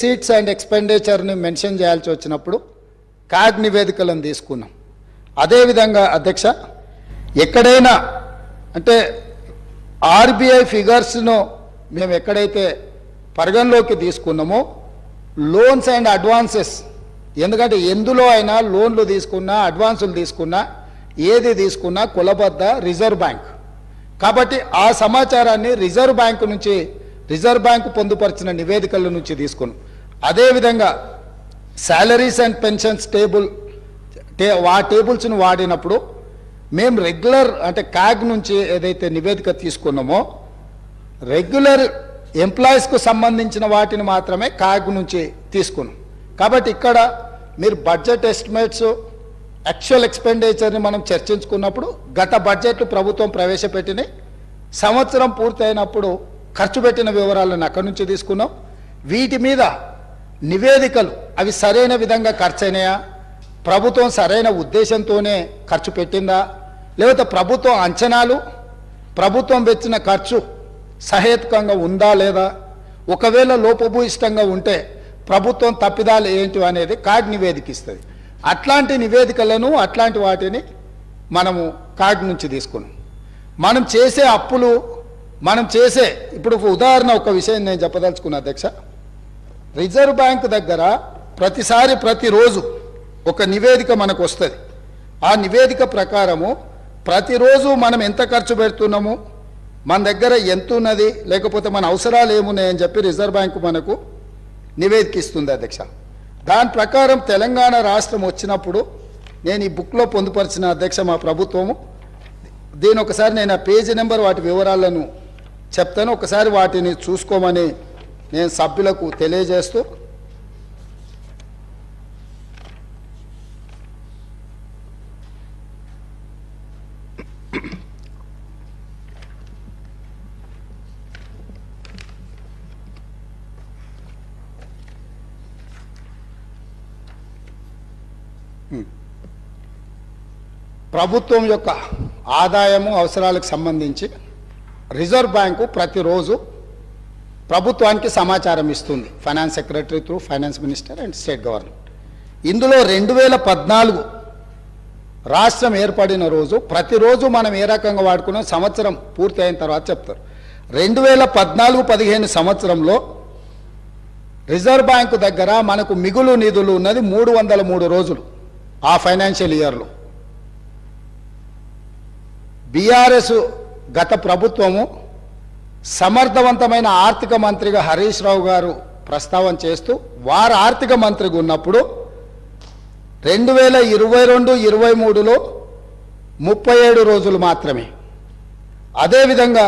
Seats and ఎక్స్పెండిచర్ని mention చేయాల్సి వచ్చినప్పుడు CAG నివేదికలను తీసుకున్నాం. అదేవిధంగా అధ్యక్ష, ఎక్కడైనా అంటే ఆర్బీఐ ఫిగర్స్ను మేము ఎక్కడైతే పరిగణలోకి తీసుకున్నామో లోన్స్ అండ్ అడ్వాన్సెస్, ఎందుకంటే ఎందులో అయినా లోన్లు తీసుకున్నా అడ్వాన్సులు తీసుకున్నా ఏది తీసుకున్నా కులబద్ద రిజర్వ్ బ్యాంక్ కాబట్టి ఆ సమాచారాన్ని రిజర్వ్ బ్యాంకు పొందుపరిచిన నివేదికల నుంచి తీసుకున్నాం. అదేవిధంగా శాలరీస్ అండ్ పెన్షన్స్ టేబుల్స్ను వాడినప్పుడు మేము రెగ్యులర్ అంటే కాగ్ నుంచి ఏదైతే నివేదిక తీసుకున్నామో రెగ్యులర్ ఎంప్లాయీస్కు సంబంధించిన వాటిని మాత్రమే కాగ్ నుంచి తీసుకున్నాం. కాబట్టి ఇక్కడ మీరు బడ్జెట్ ఎస్టిమేట్స్ యాక్చువల్ ఎక్స్పెండిచర్ని మనం చర్చించుకున్నప్పుడు గత బడ్జెట్లు ప్రభుత్వం ప్రవేశపెట్టిన సంవత్సరం పూర్తయినప్పుడు ఖర్చు పెట్టిన వివరాలను అక్కడి నుంచి తీసుకున్నాం. వీటి మీద నివేదికలు అవి సరైన విధంగా ఖర్చు అయినాయా, ప్రభుత్వం సరైన ఉద్దేశంతోనే ఖర్చు పెట్టిందా, లేకపోతే ప్రభుత్వం అంచనాలు ప్రభుత్వం పెట్టిన ఖర్చు సహేతుకంగా ఉందా లేదా, ఒకవేళ లోపభూయిష్టంగా ఉంటే ప్రభుత్వం తప్పిదాలు ఏంటి అనేది కాగ్ నివేదిక ఇస్తుంది. అట్లాంటి నివేదికలను అట్లాంటి వాటిని మనము కాగ్ నుంచి తీసుకున్నాం. మనం చేసే అప్పులు ఇప్పుడు ఉదాహరణ ఒక విషయం నేను చెప్పదలుచుకున్నా అధ్యక్ష. రిజర్వ్ బ్యాంక్ దగ్గర ప్రతిరోజు ఒక నివేదిక మనకు వస్తుంది. ఆ నివేదిక ప్రకారము ప్రతిరోజు మనం ఎంత ఖర్చు పెడుతున్నాము, మన దగ్గర ఎంత ఉన్నది, లేకపోతే మన అవసరాలు ఏమున్నాయని చెప్పి రిజర్వ్ బ్యాంకు మనకు నివేదిక ఇస్తుంది అధ్యక్ష. దాని ప్రకారం తెలంగాణ రాష్ట్రం వచ్చినప్పుడు నేను ఈ బుక్లో పొందుపరిచిన అధ్యక్ష మా ప్రభుత్వము దీని ఒకసారి నేను ఆ పేజీ నెంబర్ వాటి వివరాలను చెప్తాను, ఒకసారి వాటిని చూసుకోమని నేను సభ్యులకు తెలియజేస్తూ ప్రభుత్వం యొక్క ఆదాయము అవసరాలకు సంబంధించి రిజర్వ్ బ్యాంకు ప్రతిరోజు ప్రభుత్వానికి సమాచారం ఇస్తుంది, finance secretary through finance minister and state government. ఇందులో 2014 రాష్ట్రం ఏర్పడిన రోజు ప్రతిరోజు మనం ఏ రకంగా వాడుకున్నాం సంవత్సరం పూర్తి అయిన తర్వాత చెప్తారు. 2014-15 సంవత్సరంలో రిజర్వ్ బ్యాంకు దగ్గర మనకు మిగులు నిధులు ఉన్నది 303 రోజులు. ఆ ఫైనాన్షియల్ ఇయర్లో బీఆర్ఎస్ గత ప్రభుత్వము సమర్థవంతమైన ఆర్థిక మంత్రిగా హరీష్ రావు గారు ప్రస్తావన చేస్తూ వారు ఆర్థిక మంత్రిగా ఉన్నప్పుడు 2022-23లో 37 రోజులు మాత్రమే. అదేవిధంగా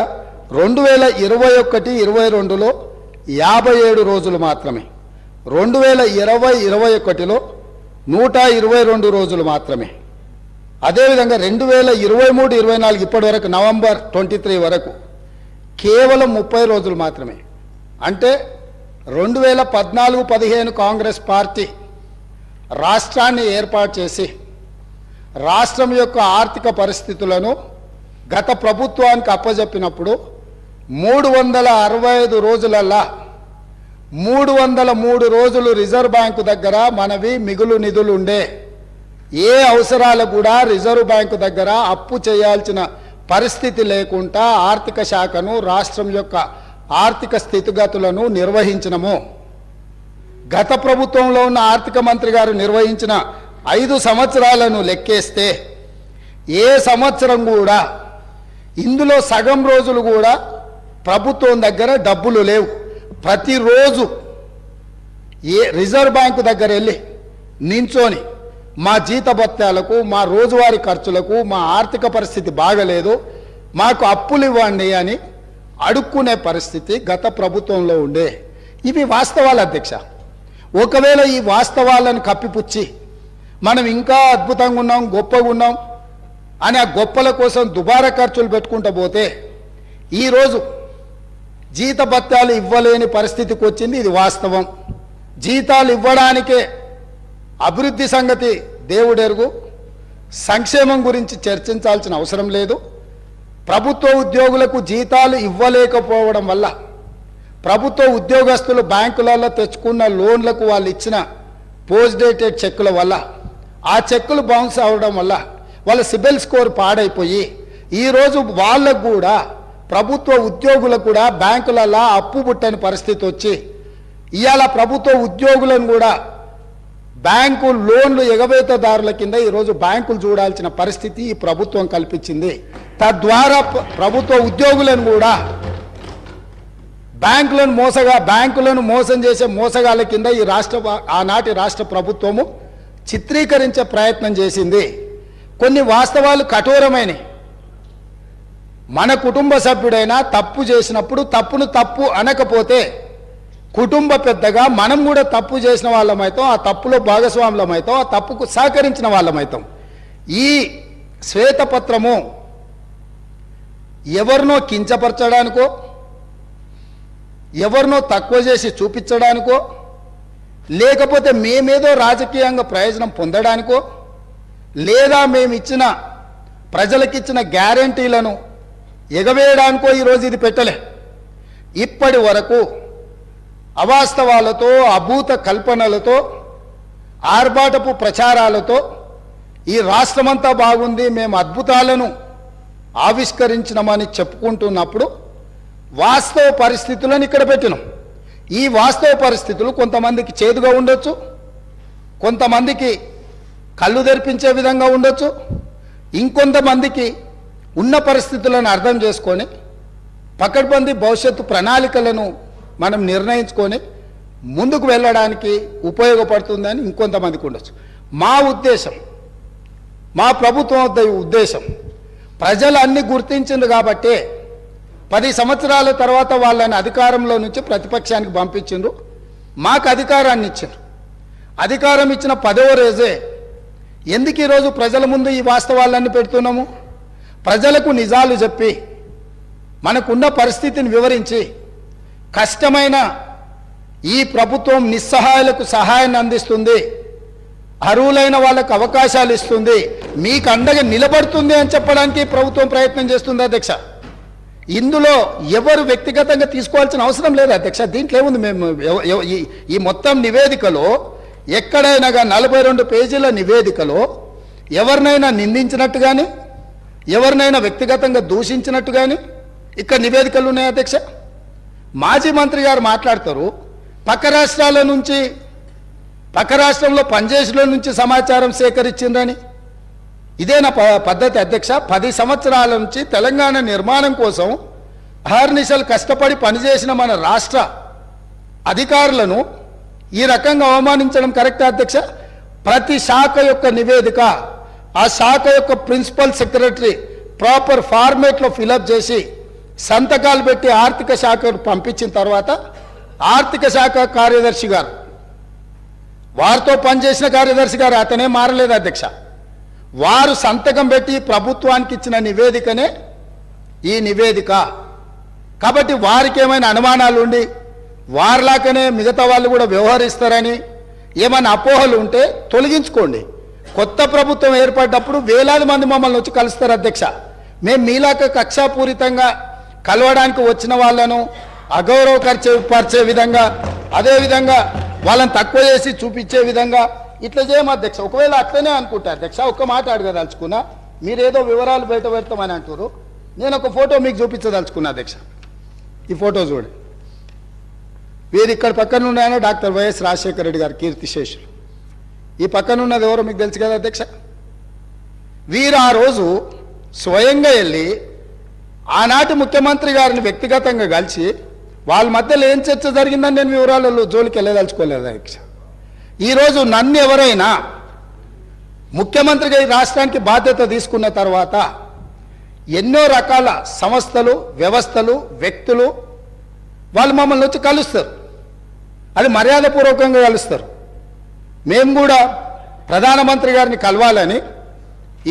2021-22లో 57 రోజులు మాత్రమే. 2020-21లో 122 రోజులు మాత్రమే. అదేవిధంగా 2023-24 ఇప్పటి వరకు నవంబర్ 23 వరకు కేవలం 30 రోజులు మాత్రమే. అంటే 2014-15 కాంగ్రెస్ పార్టీ రాష్ట్రాన్ని ఏర్పాటు చేసి రాష్ట్రం యొక్క ఆర్థిక పరిస్థితులను గత ప్రభుత్వానికి అప్పజెప్పినప్పుడు 365 రోజులల్లా 303 రోజులు రిజర్వ్ బ్యాంకు దగ్గర మనవి మిగులు నిధులు ఉండే. ఏ అవసరాలు కూడా రిజర్వ్ బ్యాంకు దగ్గర అప్పు చేయాల్సిన పరిస్థితి లేకుండా ఆర్థిక శాఖను రాష్ట్రం యొక్క ఆర్థిక స్థితిగతులను నిర్వహించినము. గత ప్రభుత్వంలో ఉన్న ఆర్థిక మంత్రి గారు నిర్వహించిన 5 సంవత్సరాలను లెక్కేస్తే ఏ సంవత్సరం కూడా ఇందులో సగం రోజులు కూడా ప్రభుత్వం దగ్గర డబ్బులు లేవు. ప్రతిరోజు రిజర్వ్ బ్యాంకు దగ్గర వెళ్ళి నించొని మా జీతభత్యాలకు మా రోజువారీ ఖర్చులకు మా ఆర్థిక పరిస్థితి బాగలేదు మాకు అప్పులు ఇవ్వండి అని అడుక్కునే పరిస్థితి గత ప్రభుత్వంలో ఉండే. ఇవి వాస్తవాలు అధ్యక్ష. ఒకవేళ ఈ వాస్తవాలను కప్పిపుచ్చి మనం ఇంకా అద్భుతంగా ఉన్నాం గొప్పగా ఉన్నాం అని ఆ గొప్పల కోసం దుబారా ఖర్చులు పెట్టుకుంటూ పోతే ఈరోజు జీతభత్యాలు ఇవ్వలేని పరిస్థితికి వచ్చింది. ఇది వాస్తవం. జీతాలు ఇవ్వడానికే అభివృద్ధి సంగతి దేవుడెరుగు, సంక్షేమం గురించి చర్చించాల్సిన అవసరం లేదు. ప్రభుత్వ ఉద్యోగులకు జీతాలు ఇవ్వలేకపోవడం వల్ల ప్రభుత్వ ఉద్యోగస్తులు బ్యాంకులలో తెచ్చుకున్న లోన్లకు వాళ్ళు ఇచ్చిన పోస్ట్ డేటెడ్ చెక్కుల వల్ల ఆ చెక్కులు బౌన్స్ అవ్వడం వల్ల వాళ్ళ సిబిల్ స్కోర్ పాడైపోయి ఈరోజు వాళ్ళకు కూడా ప్రభుత్వ ఉద్యోగులకు కూడా బ్యాంకులలో అప్పు పుట్టని పరిస్థితి వచ్చి ఇవాళ ప్రభుత్వ ఉద్యోగులను కూడా బ్యాంకు లోన్లు ఎగవేతదారుల కింద ఈరోజు బ్యాంకులు చూడాల్సిన పరిస్థితి ఈ ప్రభుత్వం కల్పించింది. తద్వారా ప్రభుత్వ ఉద్యోగులను కూడా బ్యాంకులను మోసం చేసే మోసగాళ్ళ కింద ఈ ఆనాటి రాష్ట్ర ప్రభుత్వము చిత్రీకరించే ప్రయత్నం చేసింది. కొన్ని వాస్తవాలు కఠోరమైనవి. మన కుటుంబ సభ్యుడైనా తప్పు చేసినప్పుడు తప్పును తప్పు అనకపోతే కుటుంబ పెద్దగా మనం కూడా తప్పు చేసిన వాళ్ళమైతాం, ఆ తప్పులో భాగస్వాములమైతాం, ఆ తప్పుకు సహకరించిన వాళ్ళమైతాం. ఈ శ్వేతపత్రము ఎవరినో కించపరచడానికో ఎవరినో తక్కువ చేసి చూపించడానికో లేకపోతే మేమేదో రాజకీయంగా ప్రయోజనం పొందడానికో లేదా మేమిచ్చిన ప్రజలకిచ్చిన గ్యారంటీలను ఎగవేయడానికో ఈరోజు ఇది పెట్టలే. ఇప్పటి వరకు అవాస్తవాలతో అభూత కల్పనలతో ఆర్భాటపు ప్రచారాలతో ఈ రాష్ట్రమంతా బాగుంది, మేము అద్భుతాలను ఆవిష్కరించినామని చెప్పుకుంటున్నప్పుడు వాస్తవ పరిస్థితులను ఇక్కడ పెట్టినాం. ఈ వాస్తవ పరిస్థితులు కొంతమందికి చేదుగా ఉండొచ్చు, కొంతమందికి కళ్ళు తెరిపించే విధంగా ఉండొచ్చు, ఇంకొంతమందికి ఉన్న పరిస్థితులను అర్థం చేసుకొని పకడ్బందీ భవిష్యత్తు ప్రణాళికలను మనం నిర్ణయించుకొని ముందుకు వెళ్ళడానికి ఉపయోగపడుతుందని ఇంకొంతమందికి ఉండొచ్చు. మా ఉద్దేశం, మా ప్రభుత్వం ఉద్దేశం ప్రజలు అన్ని గుర్తించింది కాబట్టే 10 సంవత్సరాల తర్వాత వాళ్ళని అధికారంలో నుంచి ప్రతిపక్షానికి పంపించిండ్రు, మాకు అధికారాన్ని ఇచ్చారు. అధికారం ఇచ్చిన 10వ రోజే ఎందుకు ఈరోజు ప్రజల ముందు ఈ వాస్తవాలన్నీ పెడుతున్నాము? ప్రజలకు నిజాలు చెప్పి మనకున్న పరిస్థితిని వివరించి కష్టమైన ఈ ప్రభుత్వం నిస్సహాయులకు సహాయాన్ని అందిస్తుంది, అర్హులైన వాళ్ళకు అవకాశాలు ఇస్తుంది, మీకు అండగా నిలబడుతుంది అని చెప్పడానికి ప్రభుత్వం ప్రయత్నం చేస్తుంది అధ్యక్ష. ఇందులో ఎవరు వ్యక్తిగతంగా తీసుకోవాల్సిన అవసరం లేదు అధ్యక్ష. దీంట్లో ఏముంది? మేము ఈ మొత్తం నివేదికలో ఎక్కడైనా 42 పేజీల నివేదికలో ఎవరినైనా నిందించినట్టు కానీ ఎవరినైనా వ్యక్తిగతంగా దూషించినట్టు కానీ ఇక్కడ నివేదికలు ఉన్నాయి అధ్యక్ష. మాజీ మంత్రి గారు మాట్లాడతారు పక్క రాష్ట్రాల నుంచి, పక్క రాష్ట్రంలో పనిచేసిన నుంచి సమాచారం సేకరించిందని. ఇదేనా పద్ధతి అధ్యక్ష? 10 సంవత్సరాల నుంచి తెలంగాణ నిర్మాణం కోసం అహర్నిశలు కష్టపడి పనిచేసిన మన రాష్ట్ర అధికారులను ఈ రకంగా అవమానించడం కరెక్టా అధ్యక్ష? ప్రతి శాఖ యొక్క నివేదిక ఆ శాఖ యొక్క ప్రిన్సిపల్ సెక్రటరీ ప్రాపర్ ఫార్మేట్లో ఫిలప్ చేసి సంతకాలు పెట్టి ఆర్థిక శాఖకు పంపించిన తర్వాత ఆర్థిక శాఖ కార్యదర్శి గారు, వారితో పనిచేసిన కార్యదర్శి గారు, అతనే మారలేదు అధ్యక్ష, వారు సంతకం పెట్టి ప్రభుత్వానికి ఇచ్చిన నివేదికనే ఈ నివేదిక. కాబట్టి వారికి ఏమైనా అనుమానాలు ఉండి వారిలాగానే మిగతా వాళ్ళు కూడా వ్యవహరిస్తారని ఏమైనా అపోహలు ఉంటే తొలగించుకోండి. కొత్త ప్రభుత్వం ఏర్పడ్డప్పుడు వేలాది మంది మమ్మల్ని వచ్చి కలుస్తారు అధ్యక్ష. మేము మీలాక కక్షాపూరితంగా కలవడానికి వచ్చిన వాళ్ళను అగౌరవపరిచే విధంగా, అదేవిధంగా వాళ్ళని తక్కువ చేసి చూపించే విధంగా ఇట్లా చేయము అధ్యక్ష. ఒకవేళ అట్లనే అనుకుంటా అధ్యక్ష, ఒక్క మాట అడగదలుచుకున్నా, మీరేదో వివరాలు బయట పెడతామని అంటారు, నేను ఒక ఫోటో మీకు చూపించదలుచుకున్నా అధ్యక్ష. ఈ ఫోటో చూడండి. వీరు ఇక్కడ పక్కన ఉన్నాయన డాక్టర్ వైఎస్ రాజశేఖర రెడ్డి గారు కీర్తిశేషులు. ఈ పక్కన ఉన్నది ఎవరో మీకు తెలుసు కదా అధ్యక్ష. వీరు ఆ రోజు స్వయంగా వెళ్ళి ఆనాటి ముఖ్యమంత్రి గారిని వ్యక్తిగతంగా కలిసి వాళ్ళ మధ్యలో ఏం చర్చ జరిగిందని నేను వివరాలలో జోలికి వెళ్ళదలుచుకోలేదు అధ్యక్ష. ఈరోజు నన్ను ఎవరైనా ముఖ్యమంత్రిగా ఈ రాష్ట్రానికి బాధ్యత తీసుకున్న తర్వాత ఎన్నో రకాల సంస్థలు, వ్యవస్థలు, వ్యక్తులు వాళ్ళు మమ్మల్ని వచ్చి కలుస్తారు. అది మర్యాదపూర్వకంగా కలుస్తారు. మేము కూడా ప్రధానమంత్రి గారిని కలవాలని,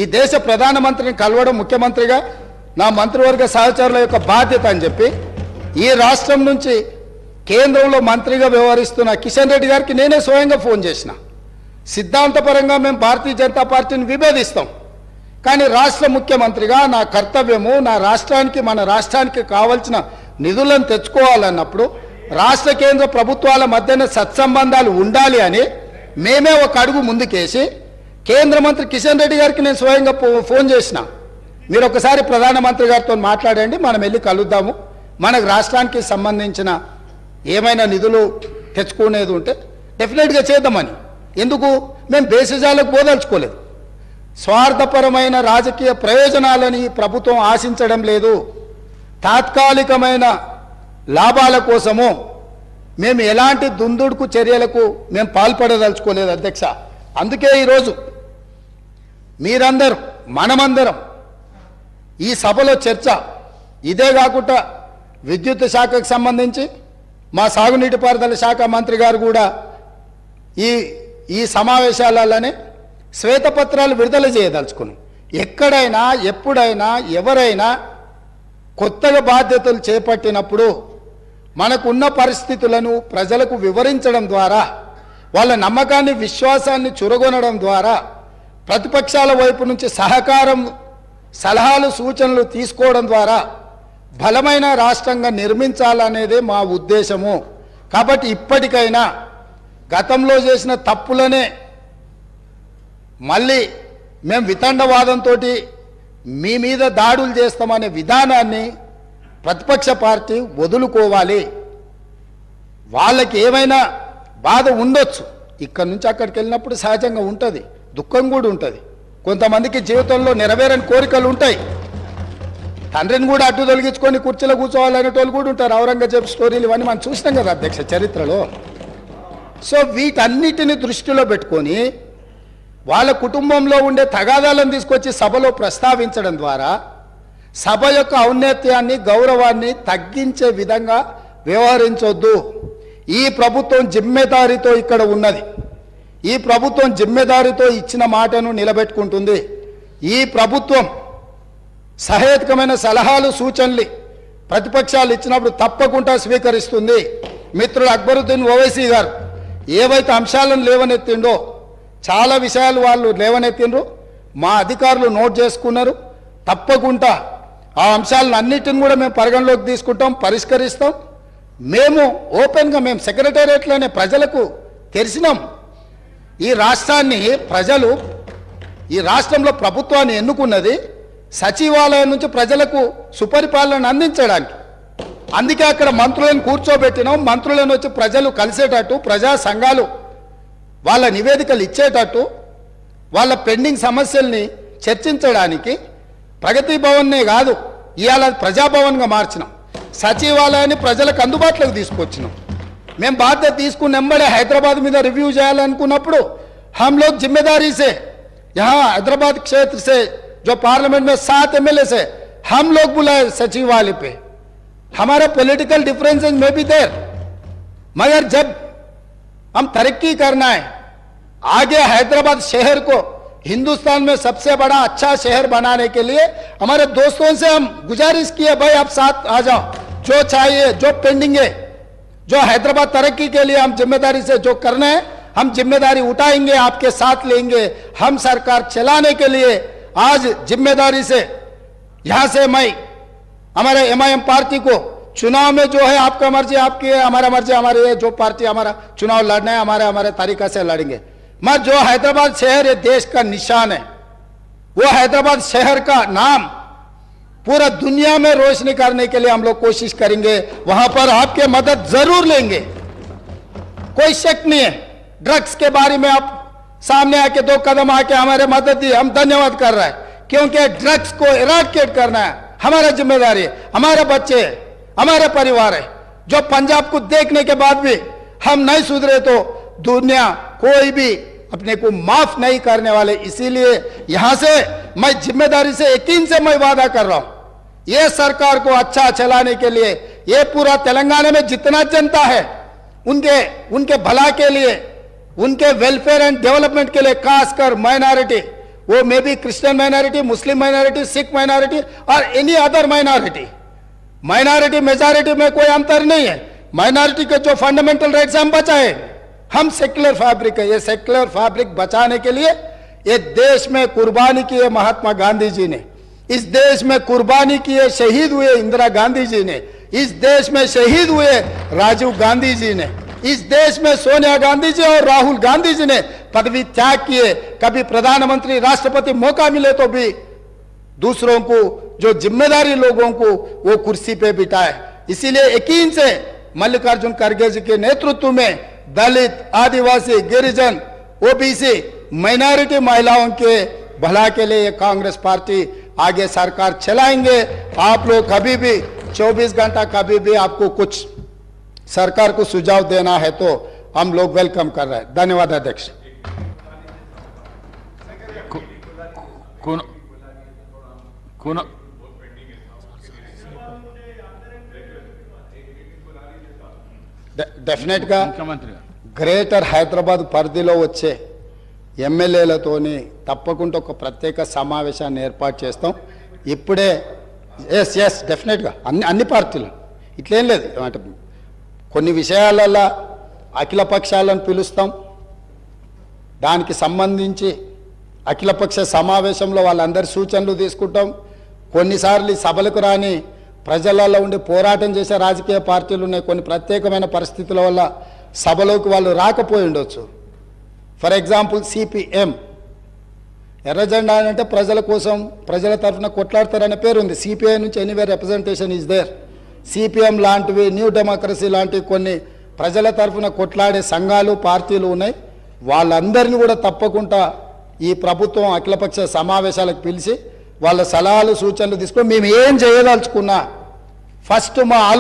ఈ దేశ ప్రధానమంత్రిని కలవడం ముఖ్యమంత్రిగా నా మంత్రివర్గ సహచరుల యొక్క బాధ్యత అని చెప్పి ఈ రాష్ట్రం నుంచి కేంద్రంలో మంత్రిగా వ్యవహరిస్తున్న కిషన్ రెడ్డి గారికి నేనే స్వయంగా ఫోన్ చేసిన. సిద్ధాంతపరంగా మేము భారతీయ జనతా పార్టీని విభేదిస్తాం, కానీ రాష్ట్ర ముఖ్యమంత్రిగా నా కర్తవ్యము, నా రాష్ట్రానికి, మన రాష్ట్రానికి కావాల్సిన నిధులను తెచ్చుకోవాలన్నప్పుడు రాష్ట్ర కేంద్ర ప్రభుత్వాల మధ్యన సత్సంబంధాలు ఉండాలి అని మేమే ఒక అడుగు ముందుకేసి కేంద్ర మంత్రి కిషన్ రెడ్డి గారికి నేను స్వయంగా ఫోన్ చేసిన, మీరు ఒకసారి ప్రధానమంత్రి గారితో మాట్లాడండి, మనం వెళ్ళి కలుద్దాము, మనకు రాష్ట్రానికి సంబంధించిన ఏమైనా నిధులు తెచ్చుకునేది ఉంటే డెఫినెట్గా చేద్దామని. ఎందుకు మేము బేసిజాలకు పోదలుచుకోలేదు, స్వార్థపరమైన రాజకీయ ప్రయోజనాలని ప్రభుత్వం ఆశించడం లేదు, తాత్కాలికమైన లాభాల కోసము మేము ఎలాంటి దుందుడుకు చర్యలకు మేము పాల్పడదలుచుకోలేదు అధ్యక్ష. అందుకే ఈరోజు మీరందరూ మనమందరం ఈ సభలో చర్చ ఇదే కాకుండా విద్యుత్ శాఖకు సంబంధించి మా సాగునీటి పారుదల శాఖ మంత్రి గారు కూడా ఈ సమావేశాలలోనే శ్వేతపత్రాలు విడుదల చేయదలుచుకున్నాం. ఎక్కడైనా ఎప్పుడైనా ఎవరైనా కొత్తగా బాధ్యతలు చేపట్టినప్పుడు మనకున్న పరిస్థితులను ప్రజలకు వివరించడం ద్వారా, వాళ్ళ నమ్మకాన్ని విశ్వాసాన్ని చురగొనడం ద్వారా, ప్రతిపక్షాల వైపు నుంచి సహకారం సలహాలు సూచనలు తీసుకోవడం ద్వారా బలమైన రాష్ట్రంగా నిర్మించాలనేదే మా ఉద్దేశము. కాబట్టి ఇప్పటికైనా గతంలో చేసిన తప్పులనే మళ్ళీ మేము వితండవాదంతో మీ మీద దాడులు చేస్తామనే విధానాన్ని ప్రతిపక్ష పార్టీ వదులుకోవాలి. వాళ్ళకి ఏమైనా బాధ ఉండొచ్చు, ఇక్కడి నుంచి అక్కడికి వెళ్ళినప్పుడు సహజంగా ఉంటుంది, దుఃఖం కూడా ఉంటుంది. కొంతమందికి జీవితంలో నెరవేరని కోరికలు ఉంటాయి, తండ్రిని కూడా అడ్డు తొలగించుకొని కుర్చీలో కూర్చోవాలనేటోళ్ళు కూడా ఉంటారు. ఔరంగజేబ్ స్టోరీలు ఇవన్నీ మనం చూసినాం కదా అధ్యక్ష చరిత్రలో. సో వీటన్నిటిని దృష్టిలో పెట్టుకొని వాళ్ళ కుటుంబంలో ఉండే తగాదాలను తీసుకొచ్చి సభలో ప్రస్తావించడం ద్వారా సభ యొక్క ఔన్నత్యాన్ని గౌరవాన్ని తగ్గించే విధంగా వ్యవహరించొద్దు. ఈ ప్రభుత్వం జిమ్మెదారితో ఇక్కడ ఉన్నది, ఈ ప్రభుత్వం జిమ్మెదారితో ఇచ్చిన మాటను నిలబెట్టుకుంటుంది. ఈ ప్రభుత్వం సహేతుకమైన సలహాలు సూచనలు ప్రతిపక్షాలు ఇచ్చినప్పుడు తప్పకుండా స్వీకరిస్తుంది. మిత్రుడు అక్బరుద్దీన్ ఓవైసీ గారు ఏవైతే అంశాలను లేవనెత్తిండో చాలా విషయాలు వాళ్ళు లేవనెత్తిండ్రు, మా అధికారులు నోట్ చేసుకున్నారు. తప్పకుండా ఆ అంశాలను అన్నిటిని కూడా మేము పరిగణలోకి తీసుకుంటాం, పరిష్కరిస్తాం. మేము ఓపెన్గా మేము సెక్రటేరియట్లోనే ప్రజలకు తెలిసినాం. ఈ రాష్ట్రాన్ని ప్రజలు, ఈ రాష్ట్రంలో ప్రభుత్వాన్ని ఎన్నుకున్నది సచివాలయం నుంచి ప్రజలకు సుపరిపాలన అందించడానికి. అందుకే అక్కడ మంత్రులను కూర్చోబెట్టినాం. మంత్రులను వచ్చి ప్రజలు కలిసేటట్టు, ప్రజా సంఘాలు వాళ్ళ నివేదికలు ఇచ్చేటట్టు, వాళ్ళ పెండింగ్ సమస్యల్ని చర్చించడానికి ప్రగతి భవన్నే కాదు ఇవాళ ప్రజాభవన్గా మార్చినాం. సచివాలయాన్ని ప్రజలకు అందుబాటులోకి తీసుకొచ్చినాం. మేము బాధ్యత తీసుకుని వెంబడే హైదరాబాద్ మీద రివ్యూ చేయాలనుకున్నప్పుడు हम लोग जिम्मेदारी से यहाँ हैदराबाद क्षेत्र से जो पार्लियामेंट में 7 एमएलए से हम लोग बुलाए सचिवालय पे. हमारे पॉलिटिकल डिफरेंसेस में भी देर, मगर जब हम तरक्की करना है, आगे हैदराबाद शहर को हिंदुस्तान में सबसे बड़ा अच्छा शहर बनाने के लिए हमारे दोस्तों से हम गुजारिश किए, भाई आप साथ आ जाओ, जो चाहिए जो पेंडिंग है, जो हैदराबाद तरक्की के लिए हम जिम्मेदारी से जो करना है हम जिम्मेदारी उठाएंगे, आपके साथ लेंगे. हम सरकार चलाने के लिए आज जिम्मेदारी से यहां से मैं हमारे एमआईएम पार्टी को चुनाव में जो है आपका मर्जी आपकी है, हमारा मर्जी हमारी है, जो पार्टी हमारा चुनाव लड़ना है हमारे तरीका से लड़ेंगे. मगर जो हैदराबाद शहर ये देश का निशान है, वो हैदराबाद शहर का नाम पूरा दुनिया में रोशनी करने के लिए हम लोग कोशिश करेंगे. वहां पर आपके मदद जरूर लेंगे, कोई शक नहीं है. ड्रग्स के बारे में आप सामने आके 2 कदम आके हमारे मदद दी, हम धन्यवाद कर रहे हैं, क्योंकि ड्रग्स को इराडिकेट करना है हमारा जिम्मेदारी है. हमारे बच्चे है, हमारे परिवार है, जो पंजाब को देखने के बाद भी हम नहीं सुधरे तो दुनिया कोई भी अपने को माफ नहीं करने वाले. इसीलिए यहां से मैं जिम्मेदारी से यकीन से मैं वादा कर रहा हूं, ये सरकार को अच्छा चलाने के लिए ये पूरा तेलंगाना में जितना जनता है उनके भला के लिए, उनके वेलफेयर एंड डेवलपमेंट के लिए, खासकर माइनॉरिटी, वो may be Christian minority, Muslim minority, Sikh minority और any other minority, minority majority में कोई अंतर नहीं है. माइनॉरिटी के जो फंडामेंटल राइट्स हम बचाए, हम सेक्युलर फैब्रिक है, ये सेक्युलर फैब्रिक बचाने के लिए ये देश में कुर्बानी की है महात्मा गांधी जी ने, इस देश में कुर्बानी की है शहीद हुए इंदिरा गांधी जी ने. इस देश में शहीद हुए राजीव गांधी जी ने, इस देश में सोनिया गांधी जी और राहुल गांधी जी ने पदवी त्याग किए। कभी प्रधानमंत्री राष्ट्रपति मौका मिले तो भी दूसरों को, जो जिम्मेदारी लोगों को, वो कुर्सी पे बिठाए। इसीलिए यकीन से मल्लिकार्जुन खड़गे जी के नेतृत्व में दलित, आदिवासी, गिरिजन, ओबीसी, माइनॉरिटी महिलाओं के भला के लिए कांग्रेस पार्टी आगे सरकार चलाएंगे। आप लोग कभी भी 24 घंटा कभी भी आपको कुछ सरकार को सुझाव देना है तो हम लोग वेलकम कर रहे हैं। धन्यवाद अध्यक्ष। డెఫినెట్ గా గ్రేటర్ హైదరాబాద్ పరిధిలో వచ్చే ఎమ్మెల్యేలతోని తప్పకుండా ఒక ప్రత్యేక సమావేశాన్ని ఏర్పాటు చేస్తాం. ఇప్పుడే ఎస్ డెఫినెట్గా అన్ని పార్టీలు ఇట్లేం లేదు, అంటే కొన్ని విషయాలలో అఖిల పక్షాలను పిలుస్తాం. దానికి సంబంధించి అఖిలపక్ష సమావేశంలో వాళ్ళందరి సూచనలు తీసుకుంటాం. కొన్నిసార్లు సభలకు రాని ప్రజలలో ఉండి పోరాటం చేసే రాజకీయ పార్టీలు ఉన్నాయి. కొన్ని ప్రత్యేకమైన పరిస్థితుల వల్ల సభలోకి వాళ్ళు రాకపోయి ఉండొచ్చు. ఫర్ ఎగ్జాంపుల్ సిపిఎం, ఎర్రజెండా అంటే ప్రజల కోసం, ప్రజల తరఫున కొట్లాడతారనే పేరు ఉంది. సిపిఐ నుంచి anywhere representation is there. CPM లాంటివి, న్యూ డెమోక్రసీ లాంటివి కొన్ని ప్రజల తరఫున కొట్లాడే సంఘాలు, పార్టీలు ఉన్నాయి. వాళ్ళందరినీ కూడా తప్పకుండా ఈ ప్రభుత్వం అఖిలపక్ష సమావేశాలకు పిలిచి వాళ్ళ సలహాలు, సూచనలు తీసుకొని మేము ఏం చేయదలుచుకున్నా ఫస్ట్ మా